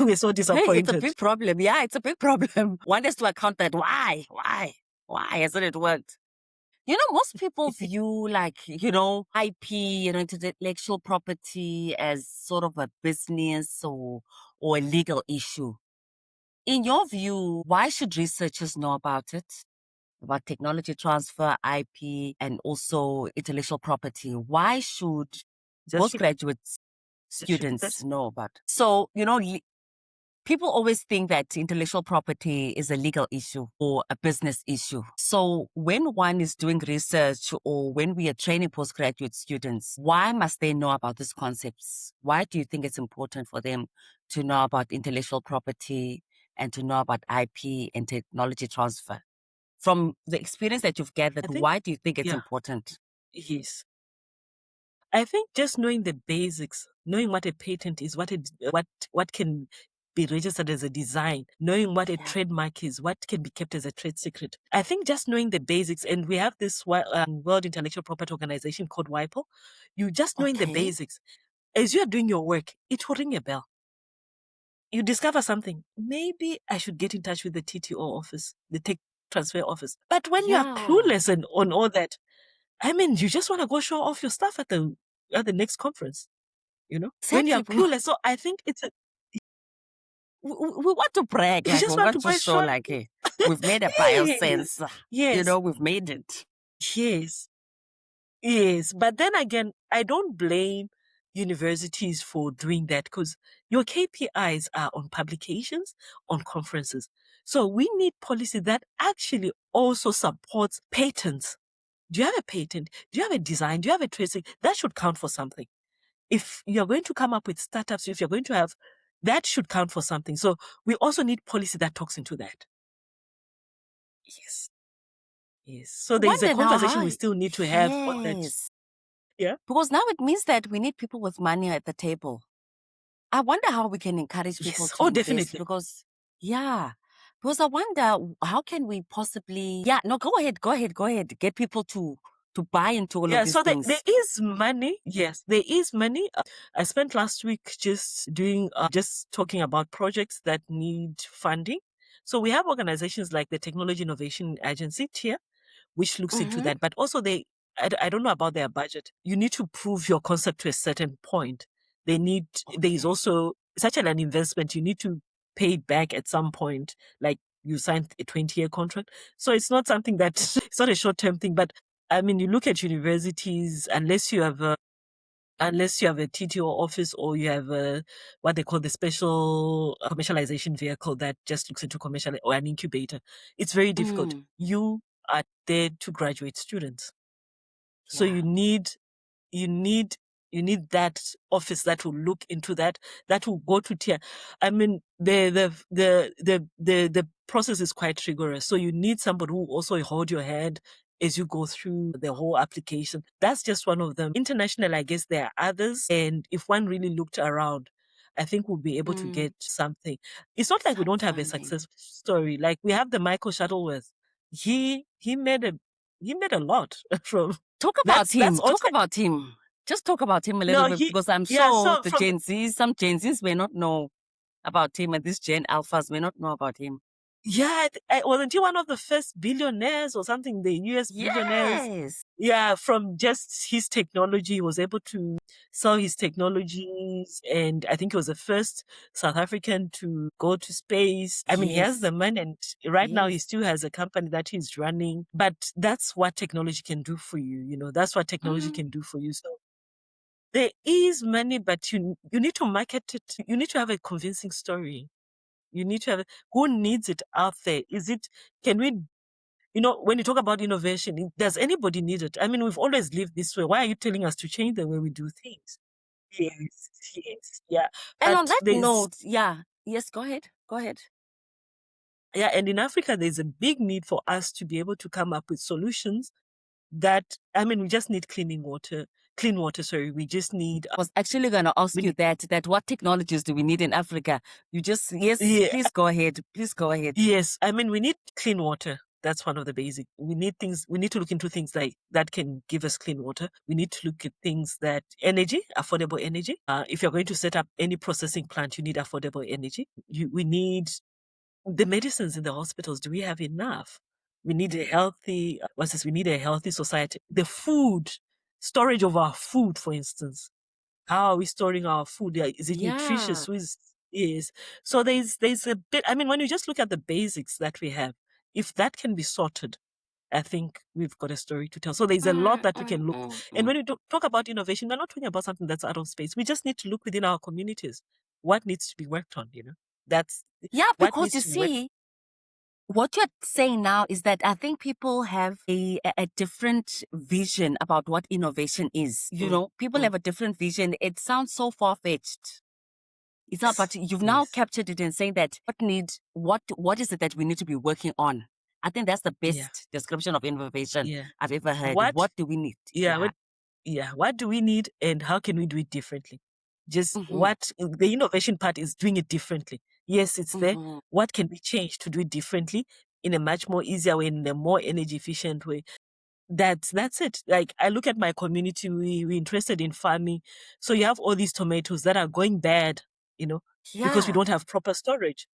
Speaker 3: we're so disappointed.
Speaker 2: Hey, it's a big problem. Yeah, it's a big problem. One has to account that why hasn't it worked? Most people view IP, intellectual property as sort of a business or a legal issue. In your view, why should researchers know about it? About technology transfer, IP, and also intellectual property. Why should postgraduate students know about it? So, people always think that intellectual property is a legal issue or a business issue. So when one is doing research or when we are training postgraduate students, why must they know about these concepts? Why do you think it's important for them to know about intellectual property and to know about IP and technology transfer? From the experience that you've gathered, why do you think it's important?
Speaker 3: Yes. I think just knowing the basics, knowing what a patent is, what can be registered as a design, knowing what a trademark is, what can be kept as a trade secret. I think just knowing the basics, and we have this World Intellectual Property Organization called WIPO, you just knowing the basics. As you are doing your work, it will ring a bell. You discover something, maybe I should get in touch with the TTO office, the tech transfer office. But when you are clueless on all that, you just want to go show off your stuff at the next conference, when you're clueless. So I think it's
Speaker 2: we want to brag. We just want to show hey, we've made a biosense.
Speaker 3: Yes.
Speaker 2: We've made it.
Speaker 3: Yes. But then again, I don't blame universities for doing that because your KPIs are on publications, on conferences. So we need policy that actually also supports patents. Do you have a patent? Do you have a design? Do you have a tracing? That should count for something. If you're going to come up with startups, if you're going to have, that should count for something. So we also need policy that talks into that. Yes. So there's a conversation we still need to have on that. Yeah.
Speaker 2: Because now it means that we need people with money at the table. I wonder how we can encourage people to invest.
Speaker 3: Definitely.
Speaker 2: Because I wonder how can we possibly go ahead. Get people to buy into all of these things.
Speaker 3: So there is money. Yes, there is money. I spent last week just talking about projects that need funding. So we have organizations like the Technology Innovation Agency, TIA, which looks into that. But also I don't know about their budget. You need to prove your concept to a certain point. There is also such an investment. You need to pay it back at some point. Like you signed a 20-year contract. So it's not something it's not a short-term thing. But you look at universities, unless you have a TTO office or you have what they call the special commercialization vehicle that just looks into commercial or an incubator, it's very difficult. You are there to graduate students. So
Speaker 2: Yeah.
Speaker 3: you need that office that will look into that will go to tier. I mean, the process is quite rigorous. So you need somebody who also hold your hand as you go through the whole application. That's just one of them. International, I guess there are others. And if one really looked around, I think we'll be able to get something. It's not like we don't have a
Speaker 2: Funding.
Speaker 3: success story. Like we have the Michael Shuttleworth. He made a lot from
Speaker 2: Talk about
Speaker 3: that's
Speaker 2: him.
Speaker 3: also
Speaker 2: Talk about him. Just talk about him a little
Speaker 3: no,
Speaker 2: bit,
Speaker 3: he
Speaker 2: because I'm
Speaker 3: yeah.
Speaker 2: sure
Speaker 3: So
Speaker 2: the
Speaker 3: from
Speaker 2: Gen Zs, some Gen Zs may not know about him, and these Gen Alphas may not know about him.
Speaker 3: yeah, wasn't he one of the first billionaires or something? The US billionaires.
Speaker 2: Yes.
Speaker 3: Yeah, from just his technology, he was able to sell his technologies, and I think he was the first South African to go to space. I mean, he has
Speaker 2: Yes.
Speaker 3: the money, and right now he
Speaker 2: Yes.
Speaker 3: still has a company that he's running. But that's what technology can do for you. You know, that's what technology can do for you. So there is money, but you need to market it. You need to have a convincing story. You need to have who needs it out there. Can we, when you talk about innovation, does anybody need it? I mean, we've always lived this way. Why are you telling us to change the way we do things? Yes, yes, yeah.
Speaker 2: And on
Speaker 3: But
Speaker 2: that note, yes, go ahead. Go ahead.
Speaker 3: yeah, and in Africa, there's a big need for us to be able to come up with solutions we just need clean water, sorry. We just need,
Speaker 2: I was actually going to ask
Speaker 3: we
Speaker 2: you
Speaker 3: need,
Speaker 2: that what technologies do we need in Africa? Yes,
Speaker 3: yeah,
Speaker 2: please go ahead. Please go ahead.
Speaker 3: yes. We need clean water. That's one of the basic. We need to look into things like that can give us clean water. We need to look at things that energy, affordable energy. If you're going to set up any processing plant, you need affordable energy. We need the medicines in the hospitals. Do we have enough? We need a healthy, we need a healthy society. The food, storage of our food, for instance. How are we storing our food? Is it nutritious? Yes. So there's a bit, when you just look at the basics that we have, if that can be sorted, I think we've got a story to tell. So there's a lot that we can look. And when we talk about innovation, we're not talking about something that's out of space. We just need to look within our communities. What needs to be worked on, That's what
Speaker 2: Because
Speaker 3: needs
Speaker 2: you
Speaker 3: to be worked.
Speaker 2: see, what you're saying now is that I think people have a different vision about what innovation is. People have a different vision. It sounds so far-fetched. It's not, but you've now captured it in saying that what is it that we need to be working on? I think that's the best description of innovation I've ever heard. What do we need?
Speaker 3: What do we need, and how can we do it differently? Just what the innovation part is, doing it differently. Yes, it's there. What can we change to do it differently in a much more easier way, in a more energy efficient way? That's it. Like, I look at my community, we're interested in farming. So you have all these tomatoes that are going bad, because we don't have proper storage.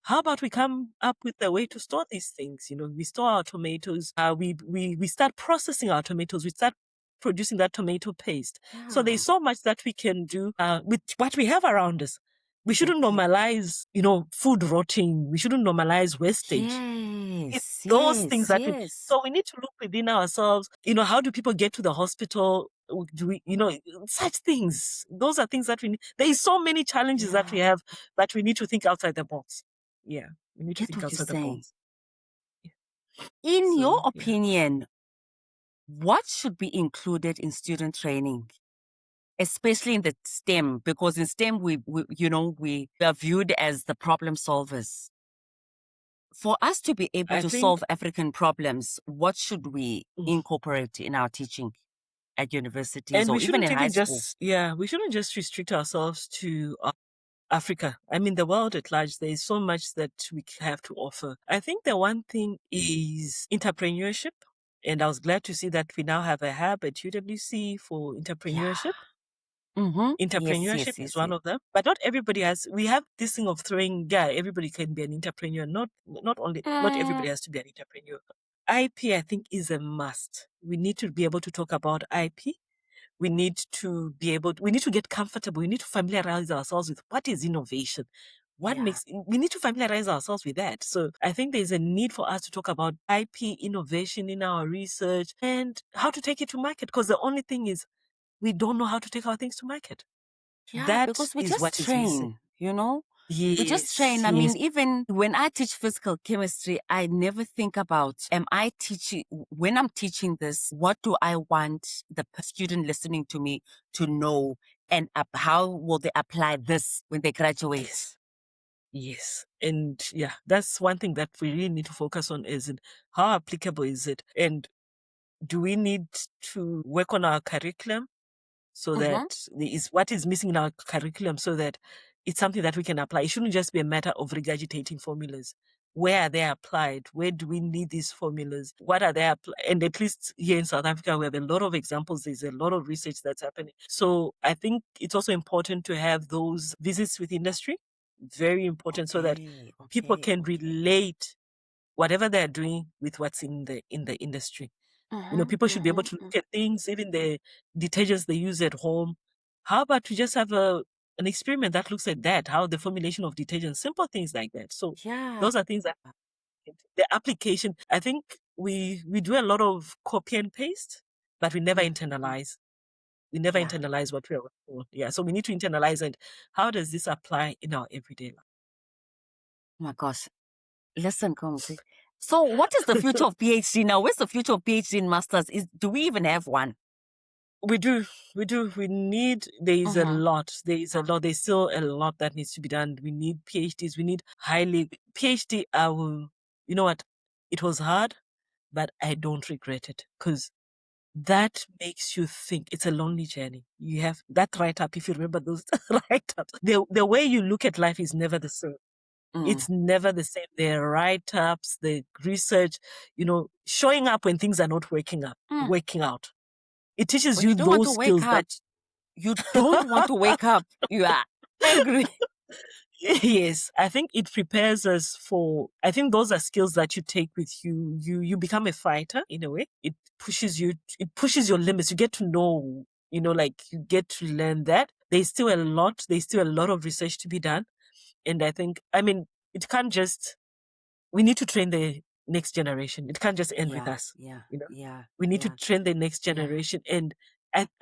Speaker 3: How about we come up with a way to store these things? We store our tomatoes. We start processing our tomatoes. We start producing that tomato paste. So there's so much that we can do with what we have around us. We shouldn't normalize, food rotting. We shouldn't normalize wastage. It's those things that so we need to look within ourselves. How do people get to the hospital? Do we, such things? Those are things that we need. There is so many challenges that we have, but we need to think outside the box. Yeah, we need to think outside the box.
Speaker 2: In your opinion, what should be included in student training, especially in the STEM? Because in STEM, we are viewed as the problem solvers. For us to be able to solve African problems, what should we incorporate in our teaching at universities or even in high school?
Speaker 3: We shouldn't just restrict ourselves to Africa. The world at large, there is so much that we have to offer. I think the one thing is entrepreneurship. And I was glad to see that we now have a hub at UWC for entrepreneurship. Entrepreneurship is one of them. But not everybody we have this thing of everybody can be an entrepreneur. Not everybody has to be an entrepreneur. IP, I think, is a must. We need to be able to talk about IP. We need to get comfortable. We need to familiarize ourselves with what is innovation. We need to familiarize ourselves with that. So I think there's a need for us to talk about IP innovation in our research and how to take it to market. Because the only thing is, we don't know how to take our things to market.
Speaker 2: Because we just train, You just train. I mean, even when I teach physical chemistry, I never think about, when I'm teaching this, what do I want the student listening to me to know, and how will they apply this when they graduate?
Speaker 3: Yes. And yeah, that's one thing that we really need to focus on, is how applicable is it? And do we need to work on our curriculum so that what is missing in our curriculum, so that it's something that we can apply? It shouldn't just be a matter of regurgitating formulas. Where are they applied? Where do we need these formulas? What are they applied? And at least here in South Africa, we have a lot of examples. There's a lot of research that's happening. So I think it's also important to have those visits with industry. Very important, so that people can relate whatever they're doing with what's in the industry. People should be able to look at things, even the detergents they use at home. How about we just have an experiment that looks at that, how the formulation of detergents, simple things like that. So those are things that the application, I think we do a lot of copy and paste, but we never internalize. We never internalize what we're working on. Yeah, so we need to internalize, and how does this apply in our everyday life?
Speaker 2: Oh my gosh. Listen, Komsi. So what is the future of PhD now? Where's the future of PhD and masters? Do we even have one?
Speaker 3: We do. We need, there's a lot. There's still a lot that needs to be done. We need PhDs. We need PhD. You know what? It was hard, but I don't regret it, because that makes you think. It's a lonely journey. You have that write-up, if you remember those write-ups. The way you look at life is never the same. It's never the same. The write-ups, the research, showing up when things are not working out. It teaches
Speaker 2: when
Speaker 3: you those skills
Speaker 2: that you don't want to wake up. You are angry.
Speaker 3: Yes, I think it prepares us for, I think those are skills that you take with you. You become a fighter in a way. It pushes your limits. You get to know, you get to learn that. There's still a lot of research to be done. And I think, it can't just, we need to train the next generation. It can't just end with us. We need to train the next generation. And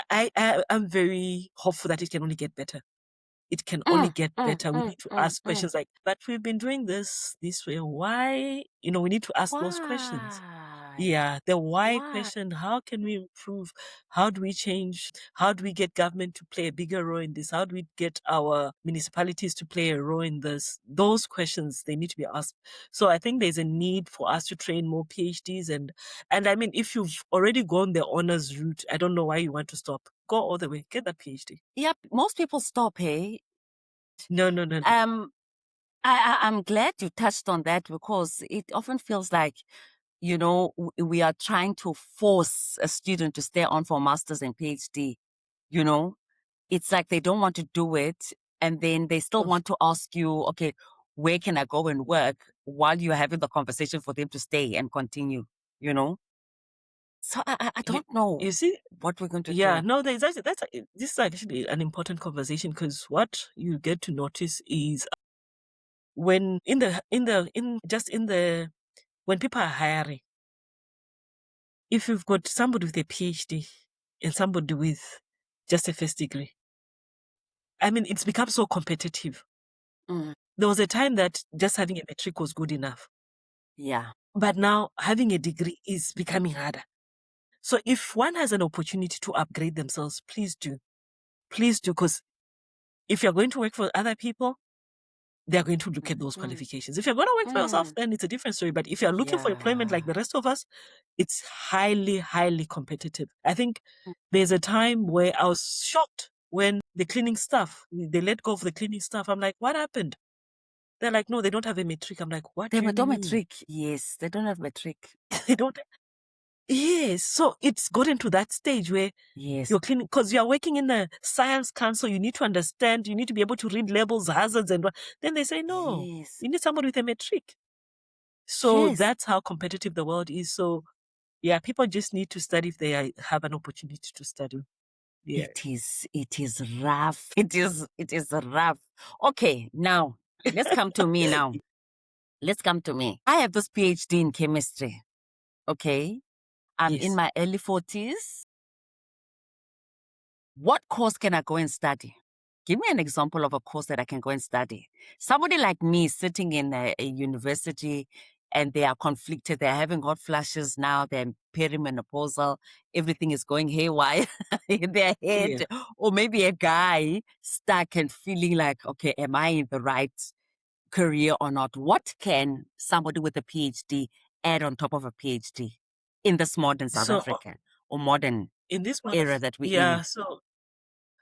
Speaker 3: I'm very hopeful that it can only get better. It can only get better. We need to ask questions like, but we've been doing this way. Why? We need to ask those questions. Yeah, the why question. How can we improve? How do we change? How do we get government to play a bigger role in this? How do we get our municipalities to play a role in this? Those questions, they need to be asked. So I think there's a need for us to train more PhDs. And if you've already gone the honors route, I don't know why you want to stop. Go all the way. Get that PhD.
Speaker 2: Yep. Most people stop, hey?
Speaker 3: No.
Speaker 2: I'm glad you touched on that, because it often feels like, we are trying to force a student to stay on for master's and PhD. It's like they don't want to do it, and then they still want to ask you, okay, where can I go and work, while you're having the conversation for them to stay and continue, So I don't know.
Speaker 3: You see
Speaker 2: what we're going to do.
Speaker 3: Yeah, no, this is actually an important conversation, because what you get to notice is when when people are hiring, if you've got somebody with a PhD and somebody with just a first degree, it's become so competitive. There was a time that just having a matric was good enough.
Speaker 2: Yeah.
Speaker 3: But now having a degree is becoming harder. So if one has an opportunity to upgrade themselves, please do. Please do, because if you're going to work for other people, they're going to look at those qualifications. If you're going to work for yourself, then it's a different story. But if you're looking for employment like the rest of us, it's highly, highly competitive. I think there's a time where I was shocked when the cleaning staff, they let go of the cleaning staff. I'm like, what happened? They're like, no, they don't have a matric. I'm like, what?
Speaker 2: They don't matric. Yes, they don't have matric.
Speaker 3: They don't. Yes. So it's gotten to that stage where you're cleaning, because you're working in a science council. You need to understand, you need to be able to read labels, hazards, and then they say, no, you need somebody with a matric. So that's how competitive the world is. So yeah, people just need to study if they have an opportunity to study. Yeah.
Speaker 2: It is rough. It is rough. Okay, now let's come to me now. Let's come to me. I have this PhD in chemistry. Okay. I'm in my early 40s. What course can I go and study? Give me an example of a course that I can go and study. Somebody like me sitting in a university and they are conflicted, they're having hot flashes now, they're perimenopausal, everything is going haywire in their
Speaker 3: Yeah.
Speaker 2: head. Or maybe a guy stuck and feeling like, okay, am I in the right career or not? What can somebody with a PhD add on top of a PhD in this modern South
Speaker 3: So
Speaker 2: Africa or modern
Speaker 3: in this one,
Speaker 2: era that we're
Speaker 3: yeah.
Speaker 2: in?
Speaker 3: So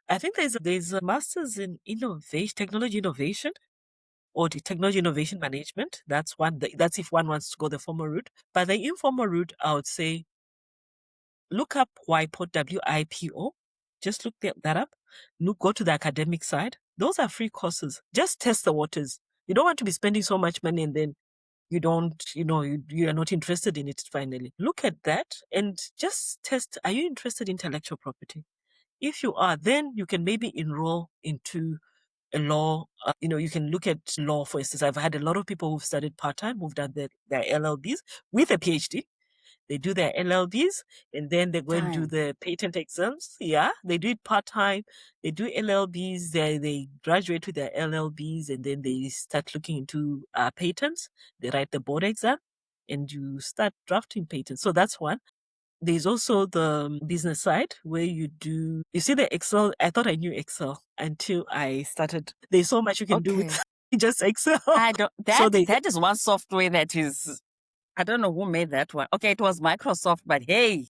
Speaker 3: I think there's a master's in innovation, technology innovation, or the technology innovation management. That's one. That's if one wants to go the formal route. But the informal route, I would say, look up WIPO, WIPO. Just look that up. Look, go to the academic side. Those are free courses. Just test the waters. You don't want to be spending so much money and then you don't, you are not interested in it finally. Look at that and just test, are you interested in intellectual property? If you are, then you can maybe enroll into a law. You can look at law, for instance. I've had a lot of people who've studied part-time, who've done their LLBs with a PhD. They do their LLBs and then they go and do the patent exams. Yeah, they do it part-time. They do LLBs. They graduate with their LLBs and then they start looking into patents. They write the board exam and you start drafting patents. So that's one. There's also the business side where you see the Excel. I thought I knew Excel until I started. There's so much you can do with just Excel.
Speaker 2: I don't,
Speaker 3: So
Speaker 2: that is one software that is, I don't know who made that one. Okay, it was Microsoft, but hey.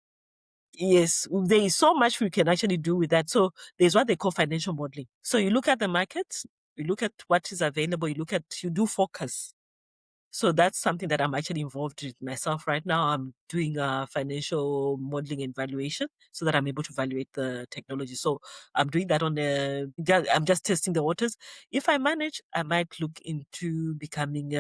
Speaker 3: Yes, there is so much we can actually do with that. So there's what they call financial modeling. So you look at the markets, you look at what is available, you do focus. So that's something that I'm actually involved with myself right now. I'm doing financial modeling and valuation so that I'm able to evaluate the technology. So I'm doing that I'm just testing the waters. If I manage, I might look into becoming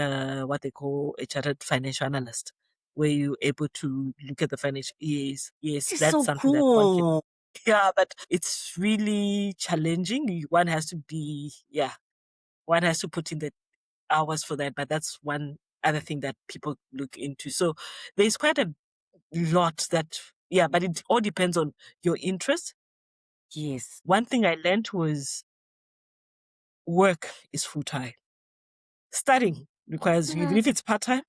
Speaker 3: what they call a chartered financial analyst, where you're able to look at the financial. Yes,
Speaker 2: This is
Speaker 3: that's
Speaker 2: so
Speaker 3: something that one can.
Speaker 2: cool.
Speaker 3: Yeah, but it's really challenging. One has to put in the hours for that, but that's one other thing that people look into. So there's quite a lot but it all depends on your interest.
Speaker 2: Yes.
Speaker 3: One thing I learned was work is full-time. Studying requires, even if it's part-time,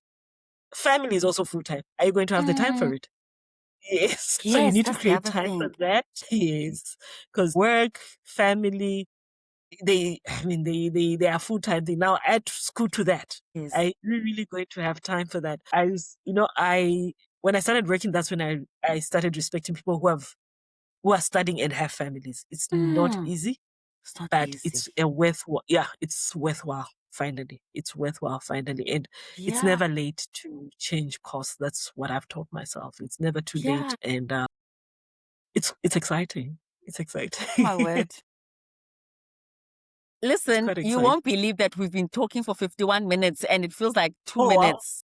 Speaker 3: family is also full-time. Are you going to have the time for it? Yes. So you need to
Speaker 2: That's the
Speaker 3: create
Speaker 2: other
Speaker 3: time for
Speaker 2: thing.
Speaker 3: that. Yes. Because work, family, they are full time. They now add school to that.
Speaker 2: Yes.
Speaker 3: I really going to have time for that. When I started working, that's when I started respecting people who are studying and have families. It's not easy,
Speaker 2: It's not
Speaker 3: but
Speaker 2: easy.
Speaker 3: it's worthwhile. Finally, it's worthwhile finally, and it's never late to change course. That's what I've taught myself. It's never too late, and it's exciting. It's exciting.
Speaker 2: My word. Listen, you won't believe that we've been talking for 51 minutes and it feels like 2 minutes. Wow.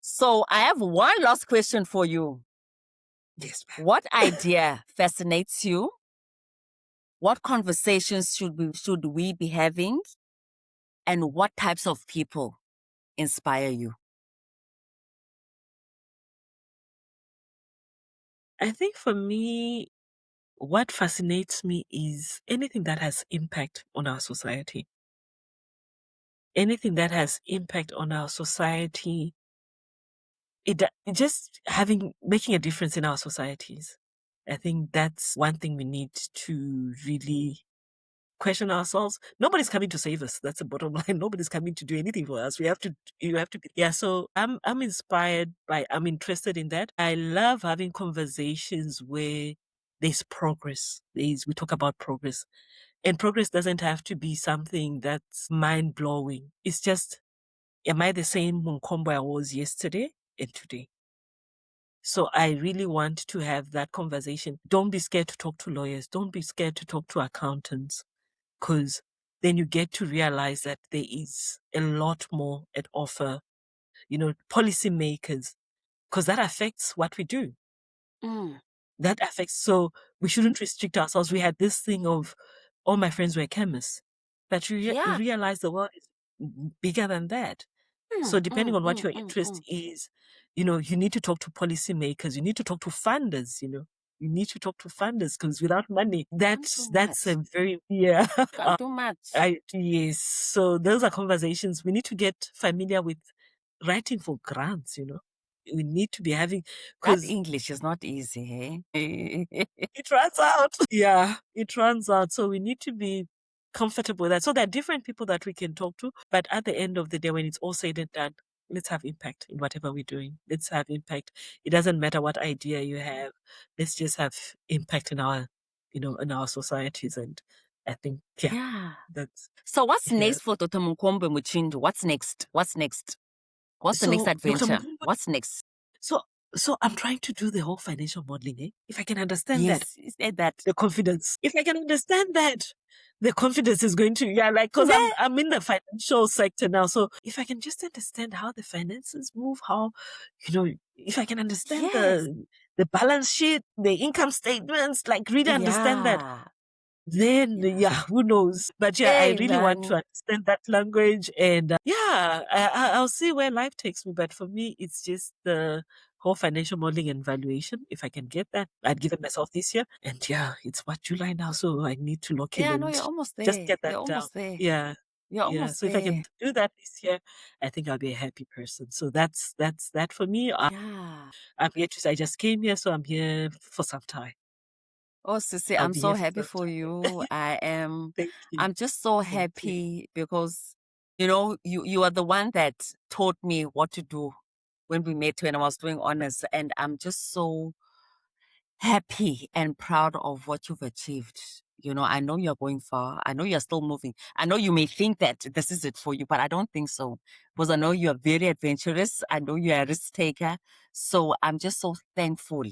Speaker 2: So I have one last question for you.
Speaker 3: Yes, ma'am.
Speaker 2: What idea fascinates you? What conversations should we be having? And what types of people inspire you?
Speaker 3: I think for me, what fascinates me is anything that has impact on our society. Anything that has impact on our society, making a difference in our societies. I think that's one thing we need to really question ourselves. Nobody's coming to save us. That's the bottom line. Nobody's coming to do anything for us. You have to be. So I'm inspired I'm interested in that. I love having conversations where there's progress. We talk about progress. And progress doesn't have to be something that's mind blowing. It's just, am I the same Munkombwe I was yesterday and today? So I really want to have that conversation. Don't be scared to talk to lawyers. Don't be scared to talk to accountants, because then you get to realize that there is a lot more at offer, policymakers, because that affects what we do. That affects, so we shouldn't restrict ourselves. We had this thing of all my friends were chemists, but you realize the world is bigger than that. So depending on what your interest is, you need to talk to policymakers, you need to talk to funders, you You need to talk to funders because without money, that's
Speaker 2: much.
Speaker 3: a very
Speaker 2: Can't do much.
Speaker 3: yes. So those are conversations. We need to get familiar with writing for grants. We need to be having
Speaker 2: That
Speaker 3: because
Speaker 2: English is not easy, hey?
Speaker 3: it runs out. Yeah, it runs out. So we need to be comfortable with that. So there are different people that we can talk to. But at the end of the day, when it's all said and done, let's have impact in whatever we're doing. Let's have impact. It doesn't matter what idea you have. Let's just have impact in our, in our societies. And I think,
Speaker 2: Yeah.
Speaker 3: that's.
Speaker 2: So what's
Speaker 3: Yeah.
Speaker 2: next for Dr Munkombwe Muchindu? What's next? What's next? What's the next
Speaker 3: So, Dr.
Speaker 2: adventure?
Speaker 3: Munkombwe,
Speaker 2: What's next?
Speaker 3: So I'm trying to do the whole financial modeling. If I can understand that,
Speaker 2: Yes, you said that.
Speaker 3: the confidence. If I can understand that, the confidence is going to, because I'm in the financial sector now. So if I can just understand how the finances move, how, if I can understand
Speaker 2: Yes.
Speaker 3: the balance sheet, the income statements, like really understand that,
Speaker 2: Yeah.
Speaker 3: then who knows? But I
Speaker 2: Hey,
Speaker 3: really want to
Speaker 2: man.
Speaker 3: understand that language, and I'll see where life takes me. But for me, it's just the whole financial modeling and valuation. If I can get that, I'd given myself this year, and it's what, July now, so I need to lock in
Speaker 2: Yeah, no,
Speaker 3: and
Speaker 2: you're almost
Speaker 3: just
Speaker 2: there.
Speaker 3: get that
Speaker 2: You're
Speaker 3: down.
Speaker 2: almost there.
Speaker 3: Yeah.
Speaker 2: You're
Speaker 3: Yeah,
Speaker 2: almost
Speaker 3: so if I can
Speaker 2: there.
Speaker 3: do that this year, I think I'll be a happy person. So that's that for me.
Speaker 2: Yeah.
Speaker 3: I'm here I just came here, so I'm here for some time.
Speaker 2: Oh, Sissy,
Speaker 3: I'll
Speaker 2: I'm
Speaker 3: be
Speaker 2: so
Speaker 3: here for
Speaker 2: happy
Speaker 3: some
Speaker 2: for
Speaker 3: time.
Speaker 2: you.
Speaker 3: Thank you.
Speaker 2: I'm just so
Speaker 3: Thank you.
Speaker 2: happy because, you are the one that taught me what to do when we met when I was doing honors. And I'm just so happy and proud of what you've achieved. I know you're going far. I know you're still moving. I know you may think that this is it for you, but I don't think so. Because I know you're very adventurous. I know you're a risk taker. So I'm just so thankful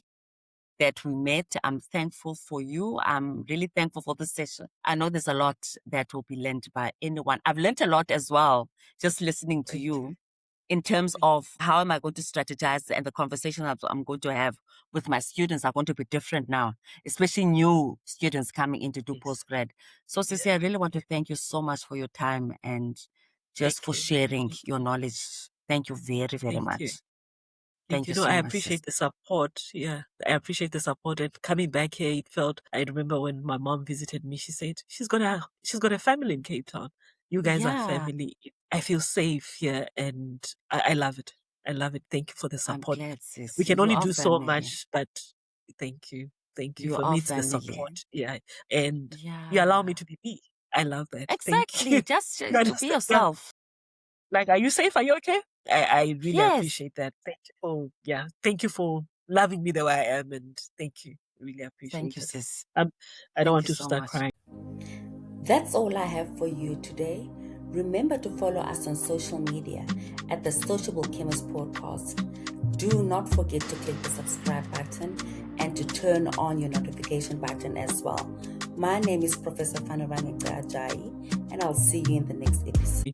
Speaker 2: that we met. I'm thankful for you. I'm really thankful for this session. I know there's a lot that will be learned by anyone. I've learned a lot as well, just listening to
Speaker 3: Thank
Speaker 2: you in terms of how am I going to strategize, and the conversation I'm going to have with my students are going to be different now, especially new students coming in to do
Speaker 3: Yes.
Speaker 2: postgrad. So, Sissy, I really want to thank you so much for your time and just for sharing your knowledge. Thank you very, very much. Thank you so
Speaker 3: I
Speaker 2: much,
Speaker 3: appreciate
Speaker 2: sis.
Speaker 3: the support. Yeah, I appreciate the support. And coming back here, I remember when my mom visited me, she said she's got a family in Cape Town. You guys are
Speaker 2: Yeah.
Speaker 3: family. I feel safe here, and I love it. I love it. Thank you for the
Speaker 2: I'm
Speaker 3: support.
Speaker 2: glad, sis.
Speaker 3: We can
Speaker 2: You
Speaker 3: only
Speaker 2: are
Speaker 3: do so
Speaker 2: family.
Speaker 3: much, but thank you. Thank you.
Speaker 2: You
Speaker 3: For
Speaker 2: are
Speaker 3: me, it's the
Speaker 2: family.
Speaker 3: support. Yeah. And you
Speaker 2: Yeah.
Speaker 3: allow me to be me. I love that. Thank
Speaker 2: Exactly.
Speaker 3: you.
Speaker 2: Just
Speaker 3: You
Speaker 2: to be
Speaker 3: understand?
Speaker 2: yourself.
Speaker 3: Like, are you safe? Are you okay? I really
Speaker 2: Yes.
Speaker 3: appreciate that. Thank you for loving me the way I am, and thank you. Really appreciate
Speaker 2: Thank you,
Speaker 3: it.
Speaker 2: sis.
Speaker 3: I don't
Speaker 2: Thank
Speaker 3: want
Speaker 2: you
Speaker 3: to
Speaker 2: so
Speaker 3: start
Speaker 2: much.
Speaker 3: crying.
Speaker 1: That's all I have for you today. Remember to follow us on social media at the Sociable Chemist Podcast. Do not forget to click the subscribe button and to turn on your notification button as well. My name is Professor Fanurani Ajayi, and I'll see you in the next episode.